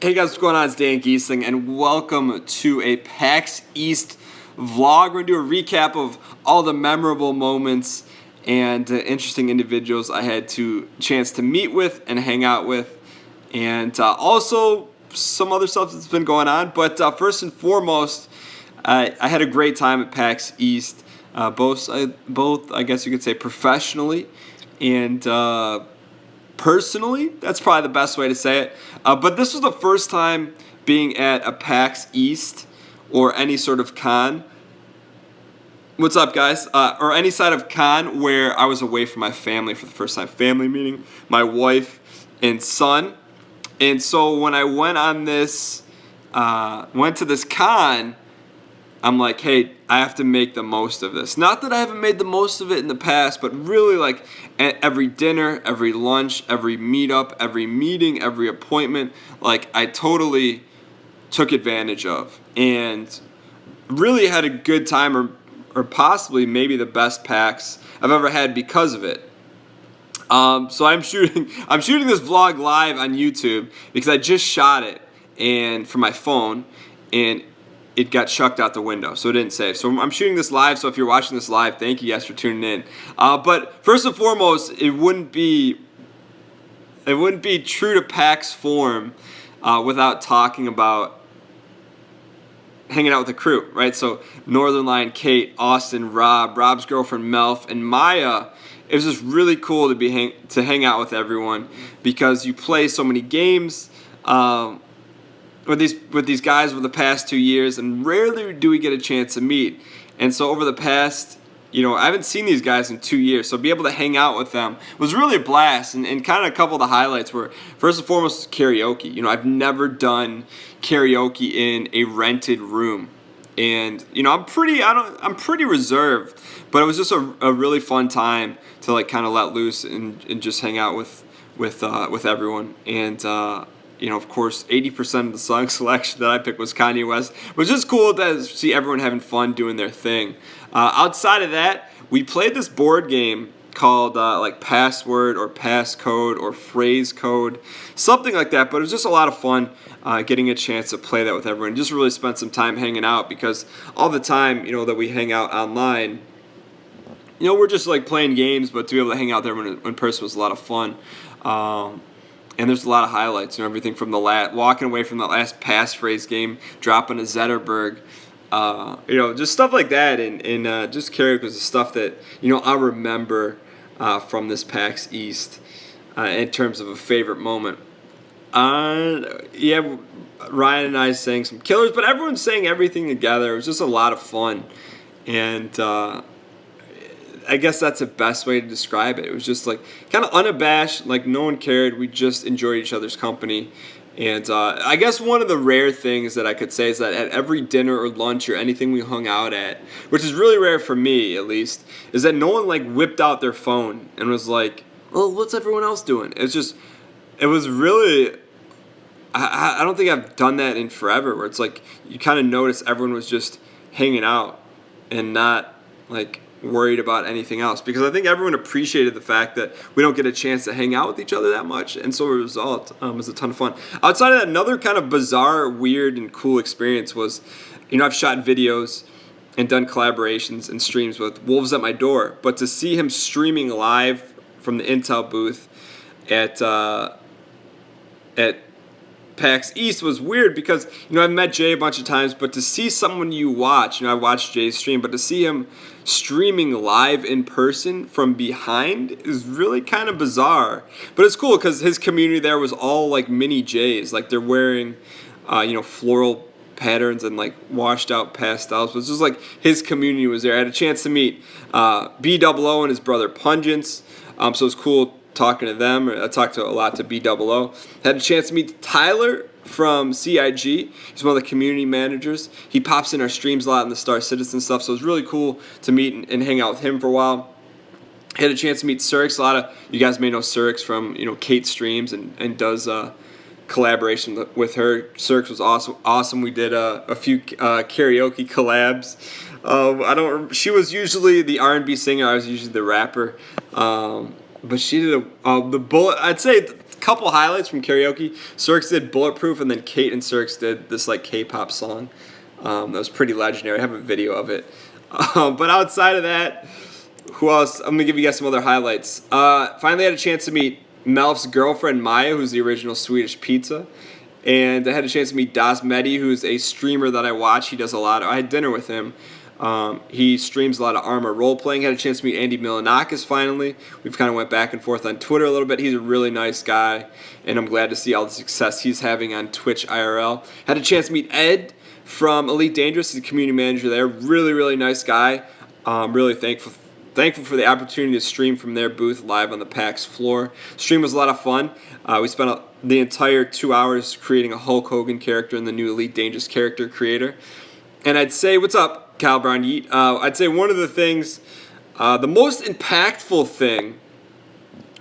Hey guys, what's going on? It's Dan Giesling, and welcome to a PAX East vlog. We're going to do a recap of all the memorable moments and interesting individuals I had to chance to meet with and hang out with, and also some other stuff that's been going on. But first and foremost, I had a great time at PAX East, both I guess you could say professionally and personally. That's probably the best way to say it. But this was the first time being at a PAX East or any sort of con. What's up, guys? Or any side of con where I was away from my family for the first time. Family meaning my wife and son. And so when I went on this, went to this con, I'm like, hey, I have to make the most of this. Not that I haven't made the most of it in the past, but really like every dinner, every lunch, every meetup, every meeting, every appointment, like I totally took advantage of and really had a good time, or possibly maybe the best PAX I've ever had because of it. So I'm shooting this vlog live on YouTube because I just shot it and from my phone, and it got chucked out the window, so it didn't save. So I'm shooting this live, so if you're watching this live, thank you guys for tuning in. But first and foremost, it wouldn't be true to PAX form without talking about hanging out with the crew, right? So Northern Lion, Kate, Austin, Rob's girlfriend Melf, and Maya. It was just really cool to hang out with everyone because you play so many games with these guys over the past 2 years, and rarely do we get a chance to meet. And so over the past, I haven't seen these guys in 2 years, so be able to hang out with them was really a blast. And kind of a couple of the highlights were, first and foremost, karaoke. I've never done karaoke in a rented room, and I'm pretty reserved, but it was just a really fun time to like kind of let loose and just hang out with everyone. And of course, 80% of the song selection that I picked was Kanye West. It was just cool to see everyone having fun doing their thing. Outside of that, we played this board game called like Password or Passcode or Phrase Code, something like that. But it was just a lot of fun getting a chance to play that with everyone. Just really spent some time hanging out because all the time, that we hang out online, we're just like playing games, but to be able to hang out there in person was a lot of fun. And there's a lot of highlights, everything from walking away from the last passphrase game, dropping a Zetterberg, just stuff like that, and just karaoke was the stuff that I remember from this PAX East in terms of a favorite moment. Yeah, Ryan and I sang some killers, but everyone sang everything together. It was just a lot of fun, and I guess that's the best way to describe it. It was just like kind of unabashed, like no one cared. We just enjoyed each other's company. And I guess one of the rare things that I could say is that at every dinner or lunch or anything we hung out at, which is really rare for me at least, is that no one like whipped out their phone and was like, well, what's everyone else doing? It was really, I don't think I've done that in forever, where it's like you kind of notice everyone was just hanging out and not like worried about anything else, because I think everyone appreciated the fact that we don't get a chance to hang out with each other that much, and so the result was a ton of fun. Outside of that, another kind of bizarre, weird, and cool experience was, I've shot videos and done collaborations and streams with Wolves at My Door, but to see him streaming live from the Intel booth at PAX East was weird because, I've met Jay a bunch of times, but to see someone you watch, I watched Jay's stream, but to see him streaming live in person from behind is really kind of bizarre. But it's cool because his community there was all like mini Jays. Like they're wearing, floral patterns and like washed out pastels. But it's just like his community was there. I had a chance to meet B00 and his brother Pungence. So it's cool talking to them. I talked a lot to B00. Had a chance to meet Tyler from CIG. He's one of the community managers. He pops in our streams a lot in the Star Citizen stuff, so it was really cool to meet and hang out with him for a while. Had a chance to meet Surix. A lot of you guys may know Surix from Kate streams and does collaboration with her. Surix was awesome. We did a few karaoke collabs. She was usually the R&B singer. I was usually the rapper. But she did the bullet. I'd say a couple highlights from karaoke. Cirx did Bulletproof, and then Kate and Cirx did this like K-pop song. That was pretty legendary. I have a video of it. But outside of that, who else? I'm gonna give you guys some other highlights. Finally had a chance to meet Melf's girlfriend Maya, who's the original Swedish Pizza. And I had a chance to meet Das Medi, who's a streamer that I watch. He does a lot. I had dinner with him. He streams a lot of Arma role-playing. Had a chance to meet Andy Milanakis finally. We've kind of went back and forth on Twitter a little bit. He's a really nice guy, and I'm glad to see all the success he's having on Twitch IRL. Had a chance to meet Ed from Elite Dangerous, the community manager there. Really, really nice guy. Really thankful for the opportunity to stream from their booth live on the PAX floor. Stream was a lot of fun. We spent the entire 2 hours creating a Hulk Hogan character in the new Elite Dangerous character creator. And I'd say, what's up, Kyle Brown Yeet? I'd say one of the things, the most impactful thing,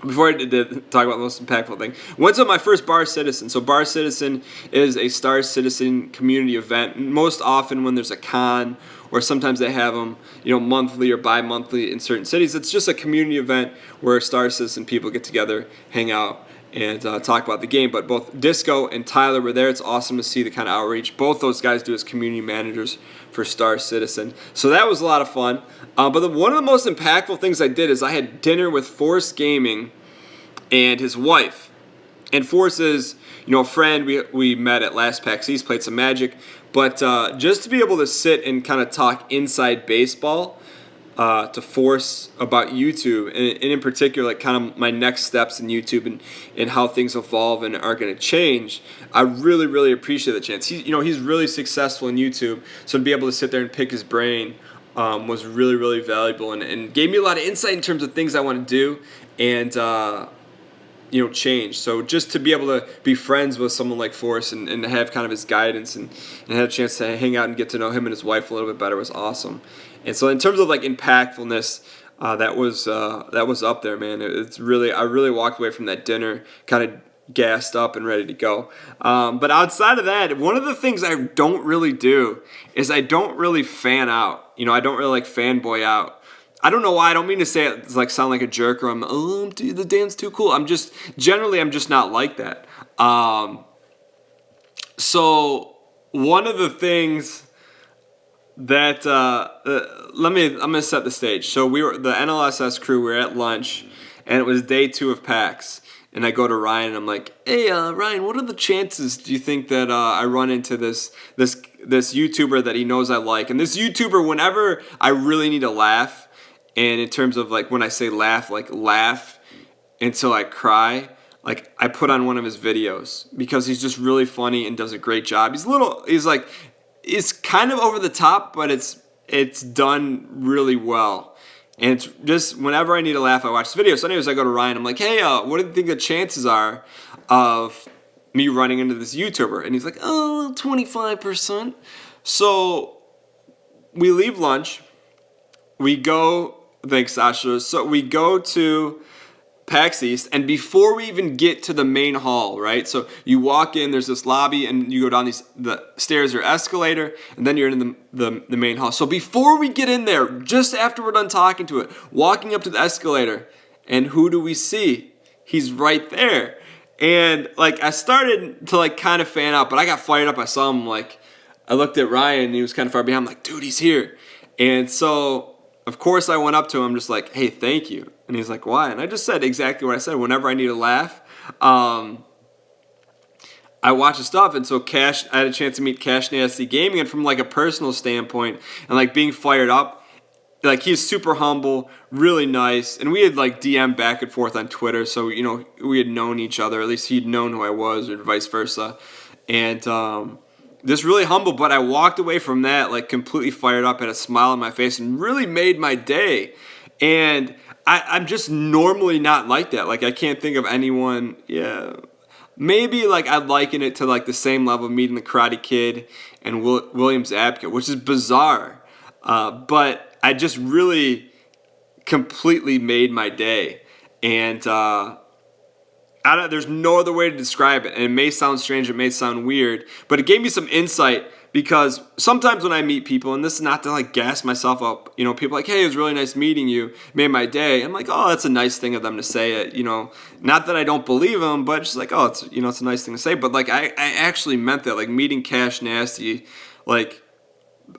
before I talk about the most impactful thing, went to my first Bar Citizen. So Bar Citizen is a Star Citizen community event. Most often when there's a con, or sometimes they have them, monthly or bi-monthly in certain cities. It's just a community event where Star Citizen people get together, hang out, and talk about the game. But both Disco and Tyler were there. It's awesome to see the kind of outreach both those guys do as community managers for Star Citizen. So that was a lot of fun. But one of the most impactful things I did is I had dinner with Force Gaming and his wife. And Force is, a friend we met at last PAX East, played some Magic. But just to be able to sit and kind of talk inside baseball to Force about YouTube, and in particular, like kind of my next steps in YouTube and how things evolve and are going to change, I really, really appreciate the chance. He's really successful in YouTube, so to be able to sit there and pick his brain was really, really valuable and gave me a lot of insight in terms of things I want to do and change. So just to be able to be friends with someone like Forrest and to have kind of his guidance and have a chance to hang out and get to know him and his wife a little bit better was awesome. And so in terms of like impactfulness, that was up there, man. I really walked away from that dinner kind of gassed up and ready to go. But outside of that, one of the things I don't really do is I don't really fan out. I don't really like fanboy out. I don't know why. I don't mean to say it like sound like a jerk or dude, the Dan's too cool. I'm just not like that. So one of the things that I'm gonna set the stage. So we were the NLSS crew. We were at lunch, and it was day 2 of PAX. And I go to Ryan, and I'm like, "Hey, Ryan, what are the chances? Do you think that I run into this YouTuber that he knows I like? And this YouTuber, whenever I really need to laugh." And in terms of like when I say laugh, like laugh until I cry, like I put on one of his videos because he's just really funny and does a great job. It's kind of over the top, but it's done really well. And it's just whenever I need to laugh, I watch this video. So anyways, I go to Ryan. I'm like, hey, what do you think the chances are of me running into this YouTuber? And he's like, 25%. So we leave lunch. We go. Thanks, Sasha. So we go to PAX East, and before we even get to the main hall, right? So you walk in, there's this lobby, and you go down the stairs or escalator, and then you're in the main hall. So before we get in there, just after we're done talking to it, walking up to the escalator, and who do we see? He's right there. And like I started to like kind of fan out, but I got fired up. I saw him, like I looked at Ryan, and he was kind of far behind. I'm like, dude, he's here. And so of course, I went up to him just like, hey, thank you. And he's like, why? And I just said exactly what I said. Whenever I need to laugh, I watch his stuff. And so I had a chance to meet Cash Nasty Gaming. And from like a personal standpoint and like being fired up, like he's super humble, really nice. And we had like DM back and forth on Twitter. So, we had known each other. At least he'd known who I was or vice versa. And just really humble, but I walked away from that like completely fired up, had a smile on my face, and really made my day. And I'm just normally not like that. Like I can't think of anyone. Yeah, maybe like I'd liken it to like the same level of meeting the Karate Kid and Williams Zabka, which is bizarre. But I just really completely made my day. And there's no other way to describe it, and it may sound strange, it may sound weird, but it gave me some insight because sometimes when I meet people, and this is not to like gas myself up, you know, people are like, hey, it was really nice meeting you, made my day. I'm like, oh, that's a nice thing of them to say it, you know, not that I don't believe them, but just like, oh, it's, you know, it's a nice thing to say, but like I actually meant that, like meeting Cash Nasty, like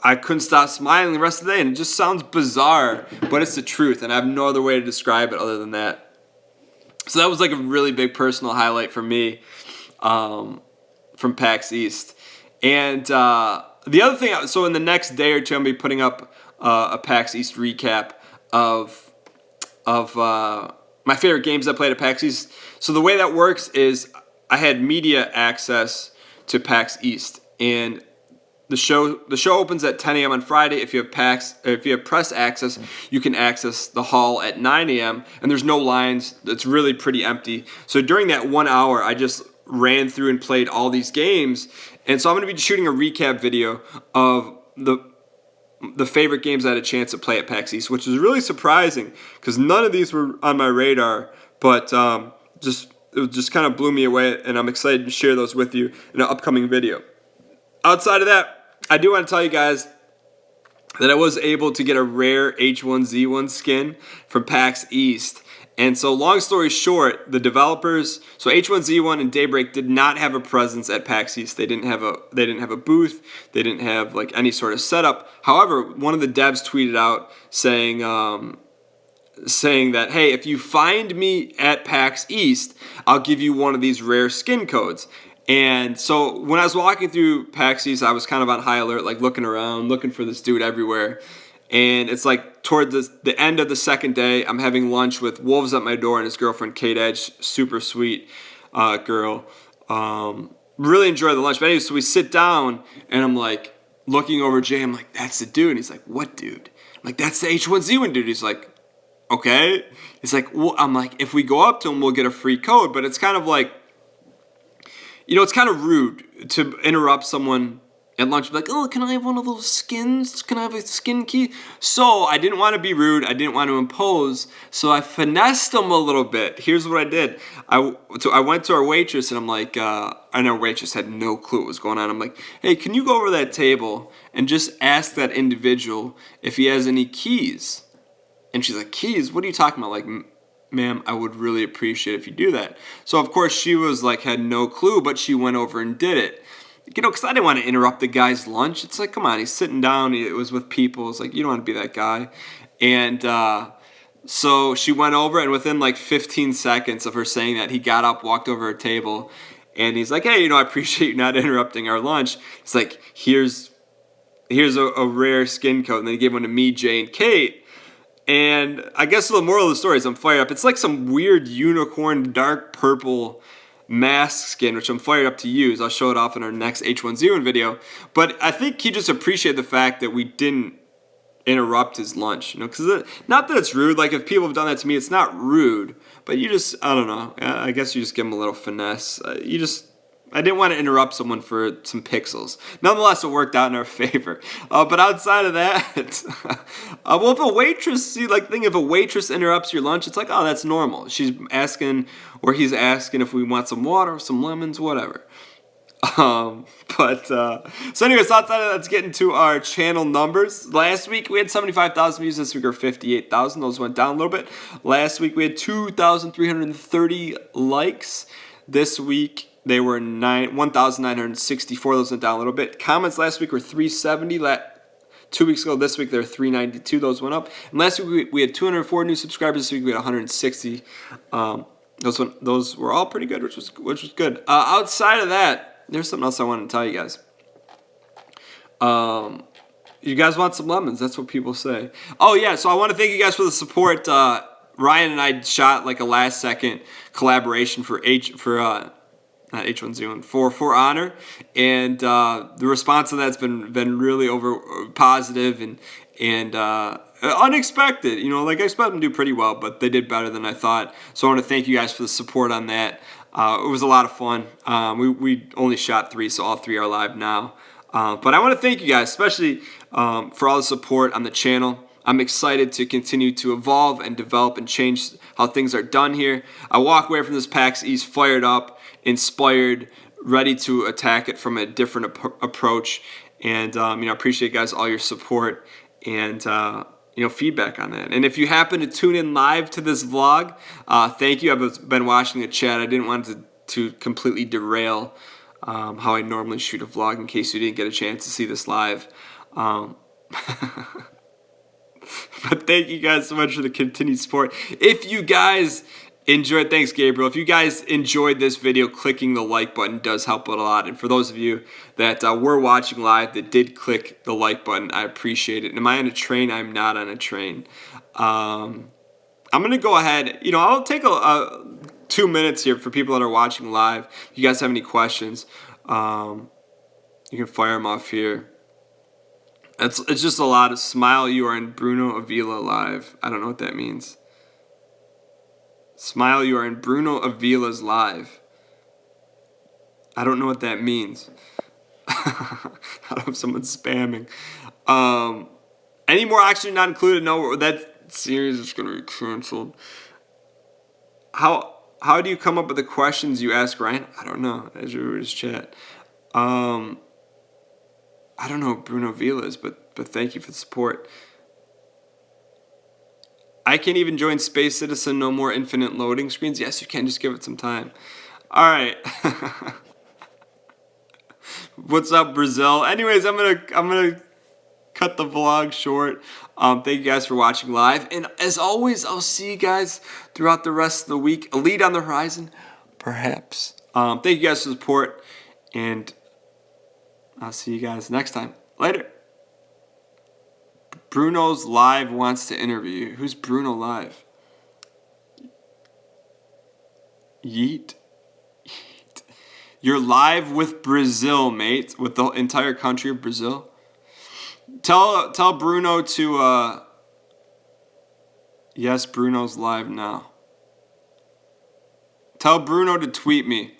I couldn't stop smiling the rest of the day, and it just sounds bizarre, but it's the truth, and I have no other way to describe it other than that. So that was like a really big personal highlight for me from PAX East. And the other thing, so in the next day or two, I'm going to be putting up a PAX East recap of my favorite games I played at PAX East. So the way that works is I had media access to PAX East, and the show opens at 10 a.m. on Friday. If you have press access, you can access the hall at 9 a.m. and there's no lines. It's really pretty empty. So during that 1 hour, I just ran through and played all these games. And so I'm going to be shooting a recap video of the favorite games I had a chance to play at PAX East, which is really surprising because none of these were on my radar. But it just kind of blew me away, and I'm excited to share those with you in an upcoming video. Outside of that, I do want to tell you guys that I was able to get a rare H1Z1 skin from PAX East. And so long story short, the developers, so H1Z1 and Daybreak did not have a presence at PAX East. They didn't have a booth. They didn't have like any sort of setup. However, one of the devs tweeted out saying that, hey, if you find me at PAX East, I'll give you one of these rare skin codes. And so when I was walking through PAX East, I was kind of on high alert, like looking around, looking for this dude everywhere. And it's like toward the end of the second day, I'm having lunch with Wolves at my door and his girlfriend, Kate Edge, super sweet girl. Really enjoyed the lunch. But anyway, so we sit down, and I'm like looking over Jay. I'm like, that's the dude. And he's like, what dude? I'm like, that's the H1Z1 dude. He's like, okay. He's like, well, I'm like, if we go up to him, we'll get a free code. But it's kind of like, you know, it's kind of rude to interrupt someone at lunch and be like, oh, can I have one of those skins? Can I have a skin key? So I didn't want to be rude. I didn't want to impose. So I finessed him a little bit. Here's what I did. I went to our waitress, and I'm like, and our waitress had no clue what was going on. I'm like, hey, can you go over to that table and just ask that individual if he has any keys? And she's like, keys? What are you talking about? Like, ma'am, I would really appreciate if you do that. So, of course, she was like, had no clue, but she went over and did it. You know, because I didn't want to interrupt the guy's lunch. It's like, come on, he's sitting down. It was with people. It's like, you don't want to be that guy. And so she went over, and within like 15 seconds of her saying that, he got up, walked over her table, and he's like, hey, you know, I appreciate you not interrupting our lunch. It's like, here's a rare skin coat. And then he gave one to me, Jay, and Kate. And I guess the moral of the story is I'm fired up. It's like some weird unicorn dark purple mask skin, which I'm fired up to use. I'll show it off in our next H1Z1 video. But I think he just appreciated the fact that we didn't interrupt his lunch. You know, because not that it's rude. Like, if people have done that to me, it's not rude. But you just, I don't know. I guess you just give them a little finesse. I didn't want to interrupt someone for some pixels. Nonetheless, it worked out in our favor. But outside of that, well, if a waitress, if a waitress interrupts your lunch, it's like, oh, that's normal. She's asking, or he's asking if we want some water, some lemons, whatever. So anyways, outside of that, let's get into our channel numbers. Last week we had 75,000 views. This week are 58,000. Those went down a little bit. Last week we had 2,330 likes. This week they were 1,964. Those went down a little bit. Comments last week were 370. 2 weeks ago, this week they're 392. Those went up. And last week we had 204 new subscribers. This week we had 160. Those were all pretty good, which was good. Outside of that, there's something else I wanted to tell you guys. You guys want some lemons? That's what people say. Oh yeah, so I want to thank you guys for the support. Ryan and I shot like a last second collaboration for not H1Z1, for Honor, and the response to that's been really positive and unexpected. You know, like I expected them to do pretty well, but they did better than I thought. So I want to thank you guys for the support on that. It was a lot of fun. We only shot 3, so all 3 are live now. But I want to thank you guys, especially for all the support on the channel. I'm excited to continue to evolve and develop and change how things are done here. I walk away from this PAX East fired up, inspired, ready to attack it from a different approach. And appreciate guys all your support and feedback on that. And if you happen to tune in live to this vlog, thank you. I've been watching the chat. I didn't want to completely derail how I normally shoot a vlog in case you didn't get a chance to see this live. But thank you guys so much for the continued support. If you guys enjoyed, thanks Gabriel. If you guys enjoyed this video, clicking the like button does help it a lot. And for those of you that were watching live that did click the like button, I appreciate it. And am I on a train? I'm not on a train. I'm going to go ahead. I'll take 2 minutes here for people that are watching live. If you guys have any questions, you can fire them off here. It's just a lot of smile. You are in Bruno Avila live. I don't know what that means. Smile. You are in Bruno Avila's live. I don't know what that means. I don't know if someone's spamming. Any more action not included? No, that series is going to be canceled. How do you come up with the questions you ask Ryan? I don't know. As you read his chat. I don't know what Bruno Vila is, but thank you for the support. I can't even join Space Citizen. No more infinite loading screens. Yes, you can. Just give it some time. All right. What's up, Brazil? Anyways, I'm gonna cut the vlog short. Thank you guys for watching live, and as always, I'll see you guys throughout the rest of the week. A lead on the horizon, perhaps. Thank you guys for the support, and I'll see you guys next time. Later. Bruno's live wants to interview. Who's Bruno live? Yeet. You're live with Brazil, mate. With the entire country of Brazil. Tell Bruno to yes, Bruno's live now. Tell Bruno to tweet me.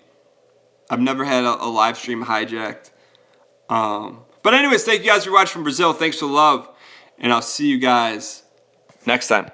I've never had a live stream hijacked. But anyways, thank you guys for watching from Brazil. Thanks for the love. And I'll see you guys next time.